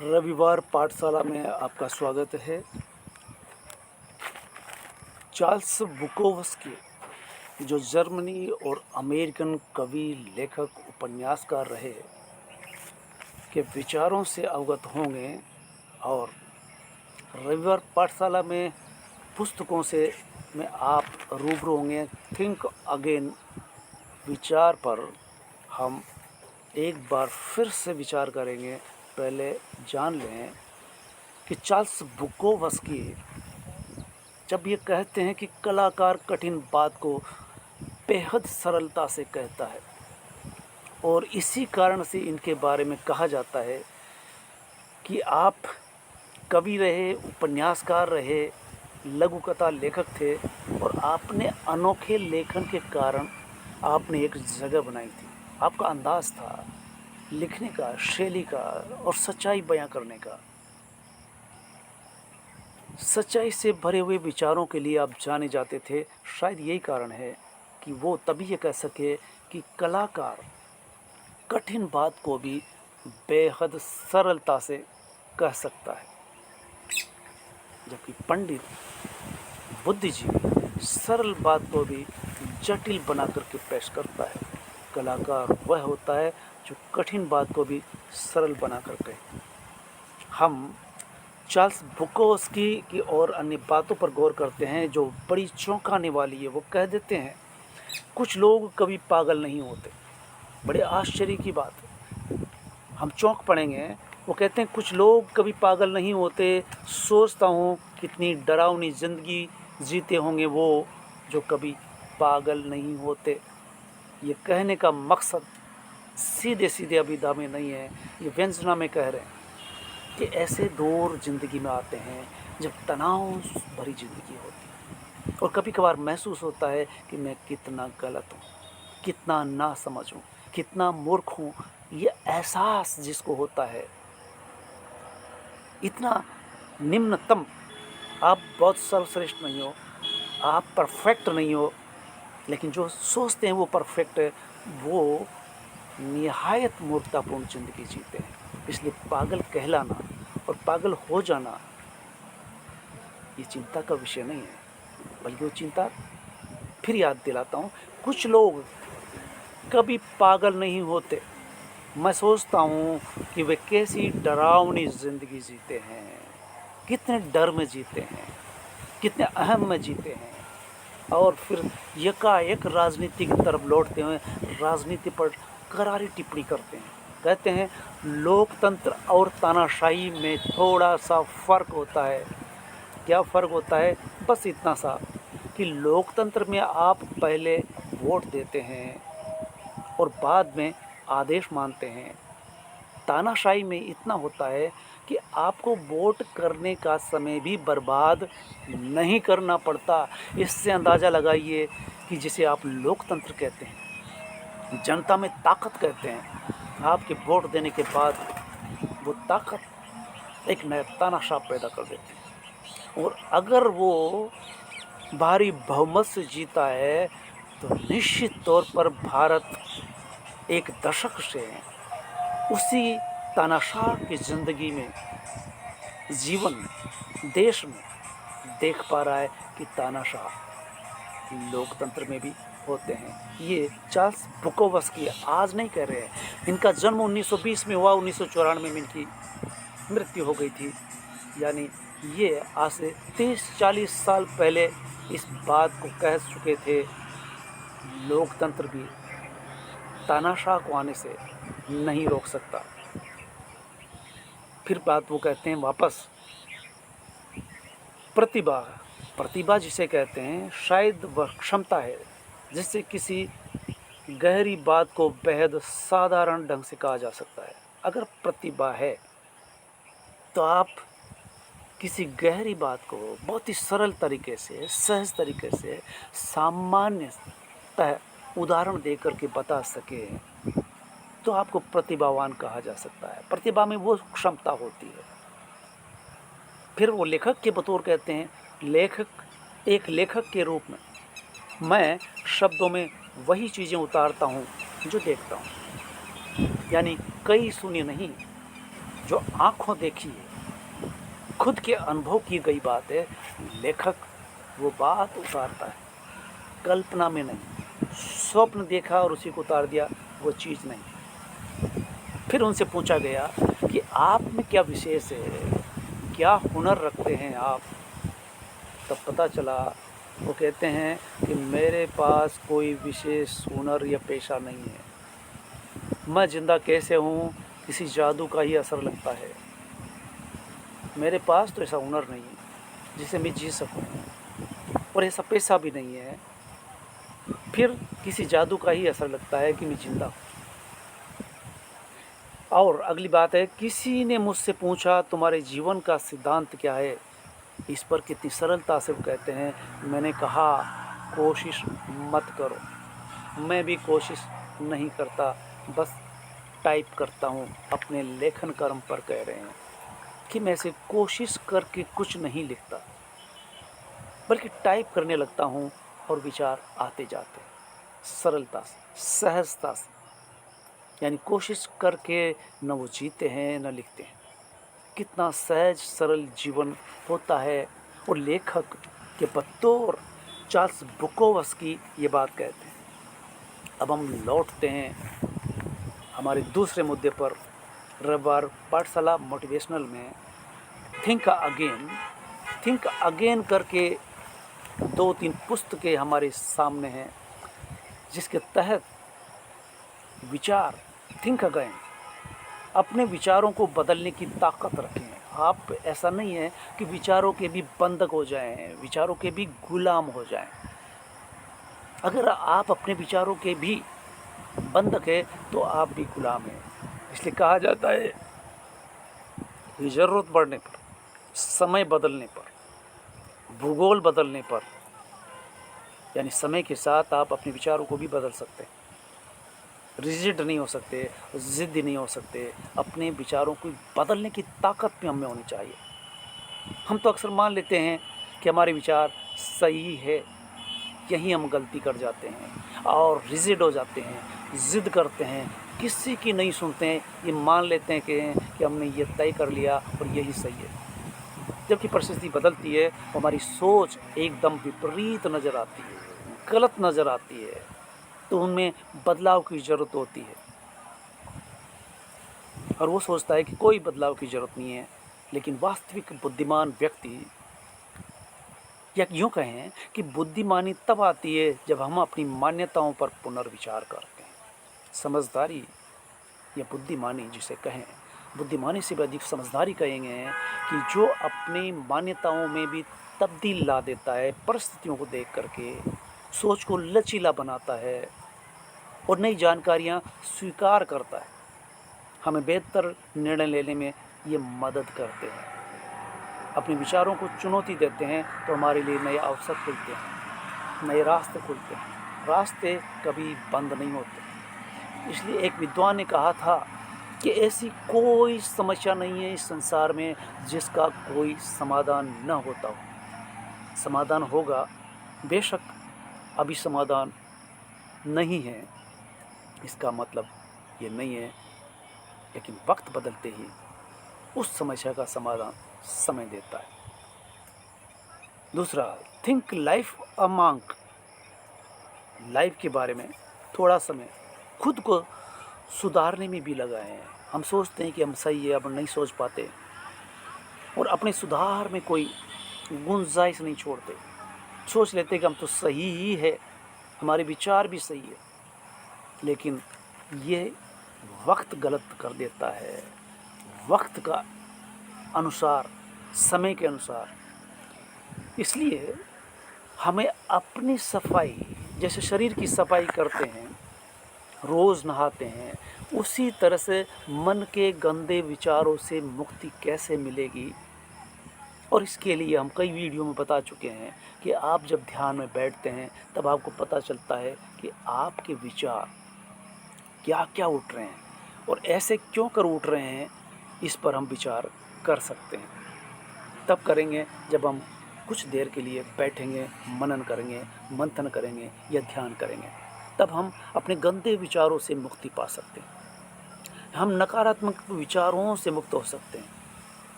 रविवार पाठशाला में आपका स्वागत है। चार्ल्स बुकोवस्की जो जर्मनी और अमेरिकन कवि, लेखक, उपन्यासकार रहे, के विचारों से अवगत होंगे और रविवार पाठशाला में पुस्तकों से में आप रूबरू होंगे। थिंक अगेन विचार पर हम एक बार फिर से विचार करेंगे। पहले जान लें कि चार्ल्स बुकोवस्की जब ये कहते हैं कि कलाकार कठिन बात को बेहद सरलता से कहता है, और इसी कारण से इनके बारे में कहा जाता है कि आप कवि रहे, उपन्यासकार रहे, लघु कथा लेखक थे और आपने अनोखे लेखन के कारण आपने एक जगह बनाई थी। आपका अंदाज था लिखने का, शैली का और सच्चाई बयां करने का। सच्चाई से भरे हुए विचारों के लिए आप जाने जाते थे। शायद यही कारण है कि वो तभी ये कह सके कि कलाकार कठिन बात को भी बेहद सरलता से कह सकता है, जबकि पंडित, बुद्धिजीवी सरल बात को भी जटिल बना करके पेश करता है। कलाकार वह होता है जो कठिन बात को भी सरल बना करके। हम चार्ल्स बुकोवस्की की और अन्य बातों पर गौर करते हैं जो बड़ी चौंकाने वाली है। वो कह देते हैं, कुछ लोग कभी पागल नहीं होते। बड़े आश्चर्य की बात है, हम चौंक पड़ेंगे। वो कहते हैं कुछ लोग कभी पागल नहीं होते। सोचता हूँ कितनी डरावनी ज़िंदगी जीते होंगे वो जो कभी पागल नहीं होते। ये कहने का मकसद सीधे सीधे अभिधा में नहीं है, ये व्यंजना में कह रहे हैं कि ऐसे दौर ज़िंदगी में आते हैं जब तनाव भरी ज़िंदगी होती है और कभी कभार महसूस होता है कि मैं कितना गलत हूँ, कितना नासमझ हूँ, कितना मूर्ख हूँ। ये एहसास जिसको होता है, इतना निम्नतम, आप बहुत सर्वश्रेष्ठ नहीं हो, आप परफेक्ट नहीं हो, लेकिन जो सोचते हैं वो परफेक्ट है, वो निहायत मूर्खतापूर्ण ज़िंदगी जीते हैं। इसलिए पागल कहलाना और पागल हो जाना ये चिंता का विषय नहीं है, बल्कि वो चिंता, फिर याद दिलाता हूँ, कुछ लोग कभी पागल नहीं होते। मैं सोचता हूँ कि वे कैसी डरावनी ज़िंदगी जीते हैं, कितने डर में जीते हैं, कितने अहम में जीते हैं, और फिर यकाएक राजनीति की तरफ लौटते हुए राजनीति पर करारी टिप्पणी करते हैं। कहते हैं लोकतंत्र और तानाशाही में थोड़ा सा फ़र्क होता है। क्या फ़र्क होता है? बस इतना सा कि लोकतंत्र में आप पहले वोट देते हैं और बाद में आदेश मानते हैं। तानाशाही में इतना होता है कि आपको वोट करने का समय भी बर्बाद नहीं करना पड़ता। इससे अंदाज़ा लगाइए कि जिसे आप लोकतंत्र कहते हैं, जनता में ताकत कहते हैं, आपके वोट देने के बाद वो ताकत एक नया तानाशाह पैदा कर देती है। और अगर वो भारी बहुमत से जीता है तो निश्चित तौर पर भारत एक दशक से उसी तानाशाह की ज़िंदगी में, जीवन में, देश में देख पा रहा है कि तानाशाह लोकतंत्र में भी होते हैं। ये चार्ल्स बुकोवस्की आज नहीं कह रहे हैं। इनका जन्म 1920 में हुआ, 1994 में इनकी मृत्यु हो गई थी। यानी ये आज से 30-40 साल पहले इस बात को कह चुके थे, लोकतंत्र भी तानाशाह को आने से नहीं रोक सकता। फिर बात वो कहते हैं वापस, प्रतिभा जिसे कहते हैं, शायद वह क्षमता है जिससे किसी गहरी बात को बेहद साधारण ढंग से कहा जा सकता है। अगर प्रतिभा है तो आप किसी गहरी बात को बहुत ही सरल तरीके से, सहज तरीके से, सामान्यतः उदाहरण दे करके बता सके तो आपको प्रतिभावान कहा जा सकता है। प्रतिभा में वो क्षमता होती है। फिर वो लेखक के बतौर कहते हैं, एक लेखक के रूप में मैं शब्दों में वही चीज़ें उतारता हूँ जो देखता हूँ। यानी कई सुनी नहीं, जो आँखों देखी है, खुद के अनुभव की गई बात है, लेखक वो बात उतारता है, कल्पना में नहीं। स्वप्न देखा और उसी को उतार दिया, वो चीज़ नहीं। फिर उनसे पूछा गया कि आप में क्या विशेष है, क्या हुनर रखते हैं आप? तब पता चला, वो कहते हैं कि मेरे पास कोई विशेष हुनर या पेशा नहीं है। मैं ज़िंदा कैसे हूँ, किसी जादू का ही असर लगता है। मेरे पास तो ऐसा हुनर नहीं है जिसे मैं जी सकूँ, और ऐसा पेशा भी नहीं है, फिर किसी जादू का ही असर लगता है कि मैं जिंदा हूँ। और अगली बात है, किसी ने मुझसे पूछा तुम्हारे जीवन का सिद्धांत क्या है? इस पर कितनी सरलता से वो कहते हैं, मैंने कहा कोशिश मत करो। मैं भी कोशिश नहीं करता, बस टाइप करता हूँ। अपने लेखन कर्म पर कह रहे हैं कि मैं से कोशिश करके कुछ नहीं लिखता, बल्कि टाइप करने लगता हूँ और विचार आते जाते सरलता से, सहजता से। यानी कोशिश करके न वो जीते हैं न लिखते हैं। कितना सहज सरल जीवन होता है। और लेखक के बतौर चार्ल्स बुकोवस्की ये बात कहते हैं। अब हम लौटते हैं हमारे दूसरे मुद्दे पर। रविवार पाठशाला मोटिवेशनल में थिंक अगेन करके 2-3 पुस्तकें हमारे सामने हैं, जिसके तहत विचार थिंक अगेन, अपने विचारों को बदलने की ताकत रखें। आप ऐसा नहीं है कि विचारों के भी बंधक हो जाएं, विचारों के भी गुलाम हो जाएं। अगर आप अपने विचारों के भी बंधक है तो आप भी गुलाम हैं। इसलिए कहा जाता है कि ज़रूरत पड़ने पर, समय बदलने पर, भूगोल बदलने पर, यानी समय के साथ आप अपने विचारों को भी बदल सकते हैं। रिजिड नहीं हो सकते, ज़िद्दी नहीं हो सकते। अपने विचारों को बदलने की ताकत भी हमें होनी चाहिए। हम तो अक्सर मान लेते हैं कि हमारे विचार सही है, यही हम गलती कर जाते हैं और रिजिड हो जाते हैं, ज़िद करते हैं, किसी की नहीं सुनते हैं। ये मान लेते हैं कि हमने ये तय कर लिया और यही सही है। जबकि परिस्थिति बदलती है तो हमारी सोच एकदम विपरीत नज़र आती है, गलत नज़र आती है, तो उनमें बदलाव की ज़रूरत होती है। और वो सोचता है कि कोई बदलाव की ज़रूरत नहीं है। लेकिन वास्तविक बुद्धिमान व्यक्ति, या यूँ कहें कि बुद्धिमानी तब आती है जब हम अपनी मान्यताओं पर पुनर्विचार करते हैं। समझदारी या बुद्धिमानी जिसे कहें, बुद्धिमानी से भी अधिक समझदारी कहेंगे कि जो अपनी मान्यताओं में भी तब्दील ला देता है, परिस्थितियों को देख करके सोच को लचीला बनाता है और नई जानकारियाँ स्वीकार करता है। हमें बेहतर निर्णय लेने में ये मदद करते हैं। अपने विचारों को चुनौती देते हैं तो हमारे लिए नए अवसर खुलते हैं, नए रास्ते खुलते हैं। रास्ते कभी बंद नहीं होते। इसलिए एक विद्वान ने कहा था कि ऐसी कोई समस्या नहीं है इस संसार में जिसका कोई समाधान न होता हो। समाधान होगा, बेशक अभी समाधान नहीं है, इसका मतलब ये नहीं है, लेकिन वक्त बदलते ही उस समस्या का समाधान समय देता है। दूसरा, think life a monk, life के बारे में थोड़ा समय खुद को सुधारने में भी लगाए हैं। हम सोचते हैं कि हम सही है, अब नहीं सोच पाते और अपने सुधार में कोई गुंजाइश नहीं छोड़ते। सोच लेते हैं कि हम तो सही ही है, हमारे विचार भी सही है, लेकिन ये वक्त गलत कर देता है। वक्त का अनुसार, समय के अनुसार। इसलिए हमें अपनी सफाई, जैसे शरीर की सफाई करते हैं, रोज़ नहाते हैं, उसी तरह से मन के गंदे विचारों से मुक्ति कैसे मिलेगी। और इसके लिए हम कई वीडियो में बता चुके हैं कि आप जब ध्यान में बैठते हैं तब आपको पता चलता है कि आपके विचार क्या क्या उठ रहे हैं और ऐसे क्यों कर उठ रहे हैं। इस पर हम विचार कर सकते हैं। तब करेंगे जब हम कुछ देर के लिए बैठेंगे, मनन करेंगे, मंथन करेंगे या ध्यान करेंगे। तब हम अपने गंदे विचारों से मुक्ति पा सकते हैं। हम नकारात्मक विचारों से मुक्त हो सकते हैं।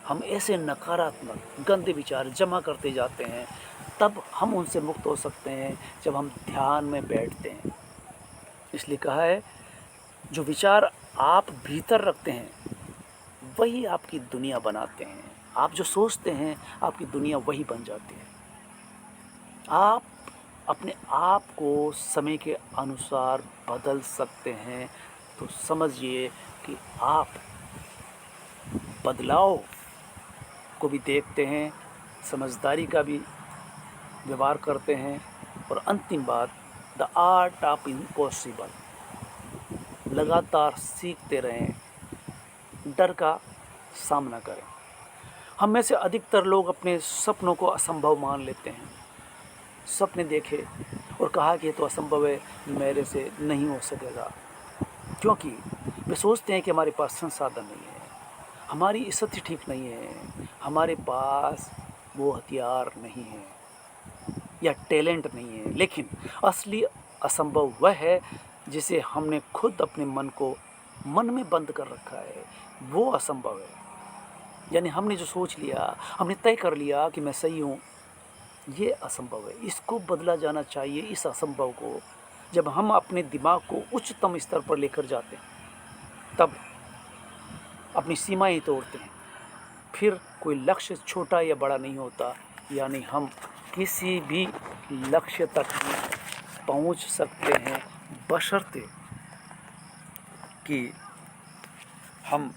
हम ऐसे नकारात्मक गंदे विचार जमा करते जाते हैं, तब हम उनसे मुक्त हो सकते हैं जब हम ध्यान में बैठते हैं। इसलिए कहा है, जो विचार आप भीतर रखते हैं वही आपकी दुनिया बनाते हैं। आप जो सोचते हैं आपकी दुनिया वही बन जाती है। आप अपने आप को समय के अनुसार बदल सकते हैं, तो समझिए कि आप बदलाव को भी देखते हैं, समझदारी का भी व्यवहार करते हैं। और अंतिम बात, द आर्ट ऑफ इम्पॉसिबल, लगातार सीखते रहें, डर का सामना करें। हम में से अधिकतर लोग अपने सपनों को असंभव मान लेते हैं। सपने देखे और कहा कि ये तो असंभव है, मेरे से नहीं हो सकेगा, क्योंकि वे सोचते हैं कि हमारे पास संसाधन नहीं है, हमारी स्थिति ठीक नहीं है, हमारे पास वो हथियार नहीं है या टैलेंट नहीं है। लेकिन असली असंभव वह है जिसे हमने खुद अपने मन में बंद कर रखा है, वो असंभव है। यानी हमने जो सोच लिया, हमने तय कर लिया कि मैं सही हूँ, ये असंभव है। इसको बदला जाना चाहिए, इस असंभव को। जब हम अपने दिमाग को उच्चतम स्तर पर लेकर जाते हैं, तब अपनी सीमाएं तोड़ते हैं, फिर कोई लक्ष्य छोटा या बड़ा नहीं होता। यानी हम किसी भी लक्ष्य तक पहुंच सकते हैं, बशर्ते कि हम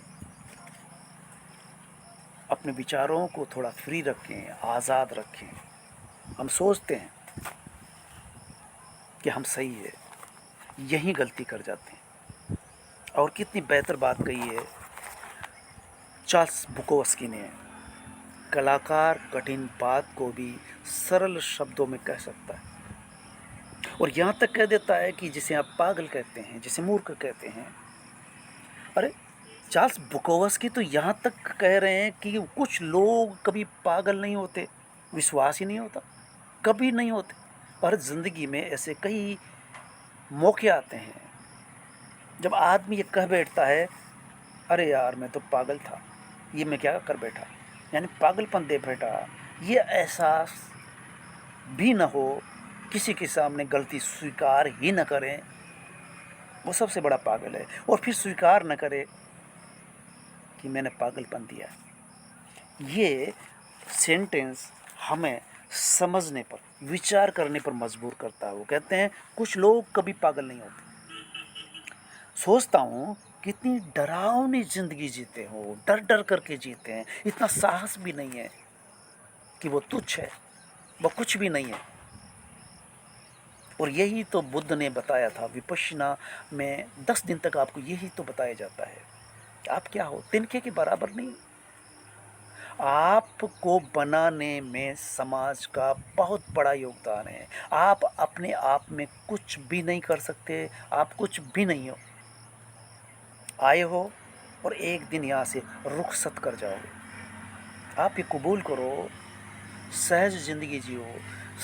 अपने विचारों को थोड़ा फ्री रखें, आज़ाद रखें। हम सोचते हैं कि हम सही है, यही गलती कर जाते हैं। और कितनी बेहतर बात कही है चार्ल्स बुकोवस्की ने, कलाकार कठिन बात को भी सरल शब्दों में कह सकता है। और यहाँ तक कह देता है कि जिसे आप पागल कहते हैं, जिसे मूर्ख कहते हैं। अरे, चार्ल्स बुकोवस्की तो यहाँ तक कह रहे हैं कि कुछ लोग कभी पागल नहीं होते, विश्वास ही नहीं होता, कभी नहीं होते। और ज़िंदगी में ऐसे कई मौके आते हैं जब आदमी ये कह बैठता है, अरे यार मैं तो पागल था, ये मैं क्या कर बैठा, यानी पागलपन दे बैठा। ये एहसास भी न हो, किसी के सामने गलती स्वीकार ही न करें, वो सबसे बड़ा पागल है। और फिर स्वीकार न करे कि मैंने पागलपन दिया। ये सेंटेंस हमें समझने पर, विचार करने पर मजबूर करता है। वो कहते हैं कुछ लोग कभी पागल नहीं होते। सोचता हूँ कितनी डरावनी ज़िंदगी जीते हो, डर डर करके जीते हैं, इतना साहस भी नहीं है कि वो तुच्छ है, वो कुछ भी नहीं है। और यही तो बुद्ध ने बताया था विपश्यना में, 10 दिन तक आपको यही तो बताया जाता है, आप क्या हो, तिनके के बराबर नहीं। आपको बनाने में समाज का बहुत बड़ा योगदान है। आप अपने आप में कुछ भी नहीं कर सकते, आप कुछ भी नहीं हो। आए हो और एक दिन यहाँ से रुखसत कर जाओगे। आप ये कबूल करो, सहज ज़िंदगी जियो,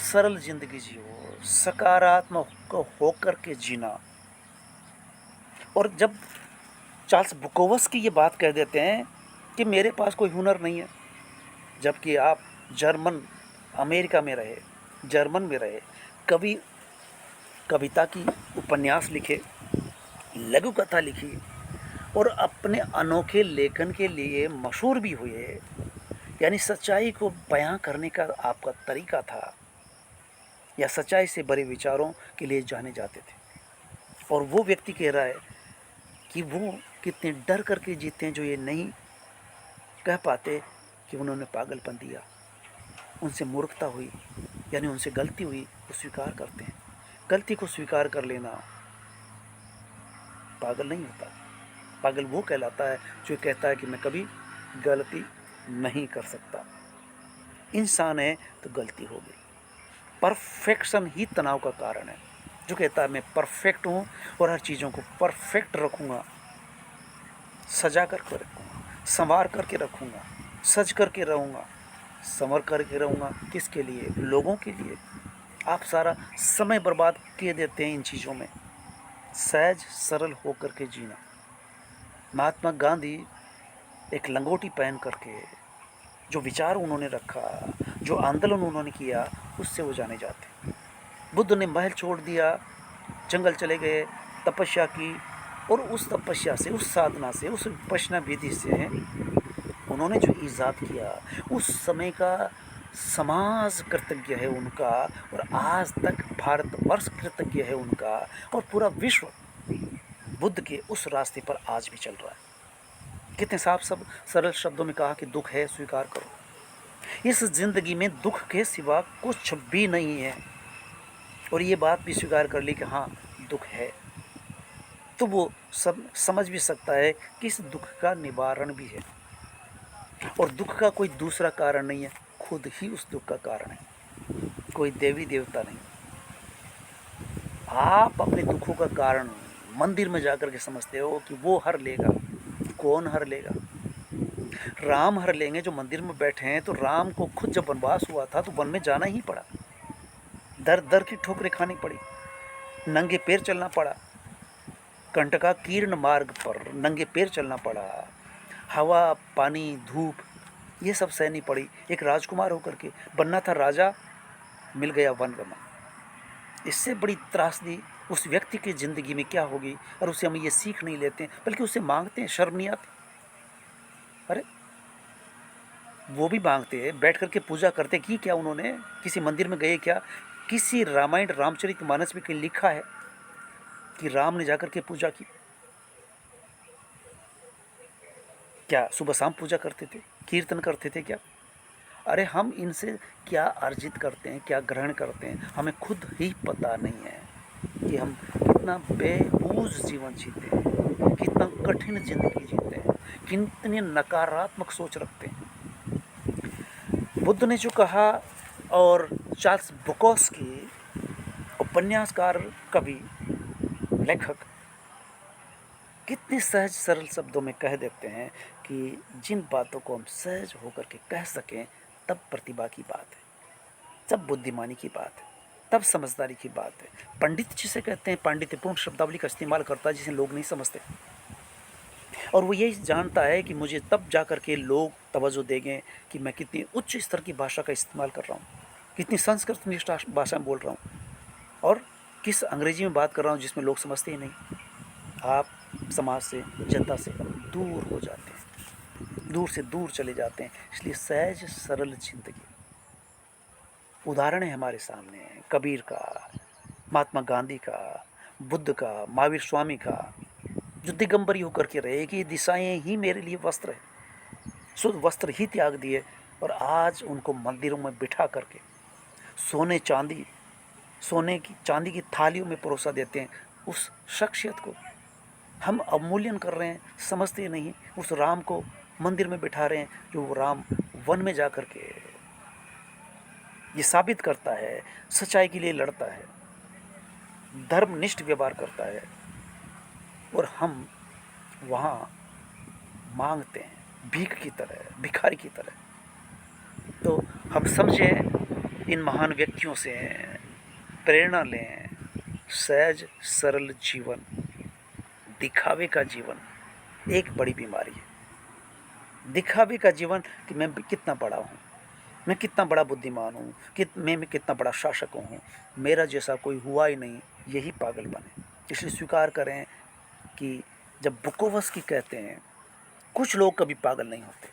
सरल ज़िंदगी जियो, सकारात्मक होकर के जीना। और जब चार्ल्स बुकोवस्की ये बात कह देते हैं कि मेरे पास कोई हुनर नहीं है, जबकि आप अमेरिका में रहे, जर्मन में रहे, कभी कविता की उपन्यास लिखे, लघु कथा लिखी और अपने अनोखे लेखन के लिए मशहूर भी हुए। यानी सच्चाई को बयां करने का आपका तरीका था, या सच्चाई से भरे विचारों के लिए जाने जाते थे। और वो व्यक्ति कह रहा है कि वो कितने डर करके जीते हैं, जो ये नहीं कह पाते कि उन्होंने पागलपन दिया, उनसे मूर्खता हुई, यानी उनसे गलती हुई, वो स्वीकार करते हैं। गलती को स्वीकार कर लेना पागल नहीं होता। पागल वो कहलाता है जो कहता है कि मैं कभी गलती नहीं कर सकता। इंसान है तो गलती हो गई। परफेक्शन ही तनाव का कारण है। जो कहता है मैं परफेक्ट हूँ और हर चीज़ों को परफेक्ट रखूँगा, सजा करके रखूँगा, संवार करके रखूँगा, सज करके रहूँगा, संवर करके रहूँगा। किसके लिए? लोगों के लिए। आप सारा समय बर्बाद किए देते हैं इन चीज़ों में। सहज सरल होकर के जीना, महात्मा गांधी एक लंगोटी पहन करके जो विचार उन्होंने रखा, जो आंदोलन उन्होंने किया, उससे वो जाने जाते। बुद्ध ने महल छोड़ दिया, जंगल चले गए, तपस्या की, और उस तपस्या से, उस साधना से, उस विपश्यना विधि से उन्होंने जो ईजाद किया, उस समय का समाज कृतज्ञ है उनका, और आज तक भारतवर्ष कृतज्ञ है उनका, और पूरा विश्व बुद्ध के उस रास्ते पर आज भी चल रहा है। कितने साफ सब सरल शब्दों में कहा कि दुख है, स्वीकार करो। इस जिंदगी में दुख के सिवा कुछ भी नहीं है, और ये बात भी स्वीकार कर ली कि हाँ दुख है, तो वो सब समझ भी सकता है कि इस दुख का निवारण भी है, और दुख का कोई दूसरा कारण नहीं है, खुद ही उस दुख का कारण है, कोई देवी देवता नहीं। आप अपने दुखों का कारण मंदिर में जाकर के समझते हो कि वो हर लेगा। कौन हर लेगा? राम हर लेंगे जो मंदिर में बैठे हैं। तो राम को खुद जब वनवास हुआ था तो वन में जाना ही पड़ा, दर दर की ठोकरें खानी पड़ी, नंगे पैर चलना पड़ा, कंटका कीर्ण मार्ग पर नंगे पैर चलना पड़ा, हवा पानी धूप ये सब सहनी पड़ी। एक राजकुमार होकर के बनना था राजा, मिल गया वन गमन। इससे बड़ी त्रासदी उस व्यक्ति की ज़िंदगी में क्या होगी, और उसे हम ये सीख नहीं लेते हैं, बल्कि उसे मांगते हैं, शर्म नहीं आती। अरे वो भी मांगते हैं, बैठ करके पूजा करते कि क्या उन्होंने किसी मंदिर में गए क्या? किसी रामायण रामचरितमानस में कहीं लिखा है कि राम ने जाकर के पूजा की? क्या सुबह शाम पूजा करते थे, कीर्तन करते थे क्या? अरे हम इनसे क्या अर्जित करते हैं, क्या ग्रहण करते हैं, हमें खुद ही पता नहीं है कि हम कितना बेबूझ जीवन जीते हैं, कितना कठिन जिंदगी जीते हैं, कितनी नकारात्मक सोच रखते हैं। बुद्ध ने जो कहा, और चार्ल्स बुकोस्की उपन्यासकार, कवि, लेखक कितने सहज सरल शब्दों में कह देते हैं कि जिन बातों को हम सहज होकर के कह सकें, तब प्रतिभा की बात है, तब बुद्धिमानी की बात है, तब समझदारी की बात है। पंडित जिसे कहते हैं, पांडित्यपूर्ण शब्दावली का इस्तेमाल करता है जिसे लोग नहीं समझते, और वो यही जानता है कि मुझे तब जा कर के लोग तवज्जो देंगे कि मैं कितनी उच्च स्तर की भाषा का इस्तेमाल कर रहा हूँ, कितनी संस्कृत निष्ठ भाषा में बोल रहा हूँ, और किस अंग्रेजी में बात कर रहा हूँ जिसमें लोग समझते ही नहीं। आप समाज से, जनता से दूर हो जाते हैं, दूर से दूर चले जाते हैं। इसलिए सहज सरल जिंदगी। उदाहरण है हमारे सामने कबीर का, महात्मा गांधी का, बुद्ध का, महावीर स्वामी का, जो दिगंबरी होकर के रहे कि दिशाएं ही मेरे लिए वस्त्र है, शुद्ध वस्त्र ही त्याग दिए, और आज उनको मंदिरों में बिठा करके सोने की चांदी की थालियों में परोसा देते हैं। उस शख्सियत को हम अवमूल्यन कर रहे हैं, समझते नहीं। उस राम को मंदिर में बिठा रहे हैं, जो वो राम वन में जा कर के ये साबित करता है, सच्चाई के लिए लड़ता है, धर्मनिष्ठ व्यवहार करता है, और हम वहाँ मांगते हैं भीख की तरह, भिखारी की तरह। तो हम समझें, इन महान व्यक्तियों से प्रेरणा लें। सहज सरल जीवन, दिखावे का जीवन एक बड़ी बीमारी है। दिखावे का जीवन कि मैं कितना बड़ा हूँ, मैं कितना बड़ा बुद्धिमान हूँ, कि मैं कितना बड़ा शासक हूँ, मेरा जैसा कोई हुआ ही नहीं, यही पागल बने। इसलिए स्वीकार करें कि जब बुकोवस्की कहते हैं कुछ लोग कभी पागल नहीं होते।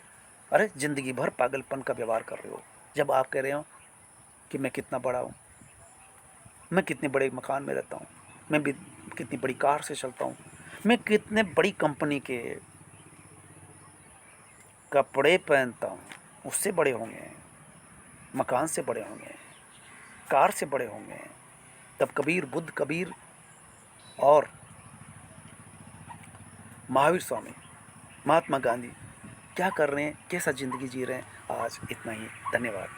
अरे ज़िंदगी भर पागलपन का व्यवहार कर रहे हो जब आप कह रहे हो कि मैं कितना बड़ा हूँ, मैं कितने बड़े मकान में रहता हूँ, मैं भी कितनी बड़ी कार से चलता हूँ, मैं कितने बड़ी कंपनी के कपड़े पहनता हूँ, उससे बड़े होंगे, मकान से बड़े होंगे, कार से बड़े होंगे। तब कबीर और महावीर स्वामी, महात्मा गांधी क्या कर रहे हैं, कैसा ज़िंदगी जी रहे हैं। आज इतना ही, धन्यवाद।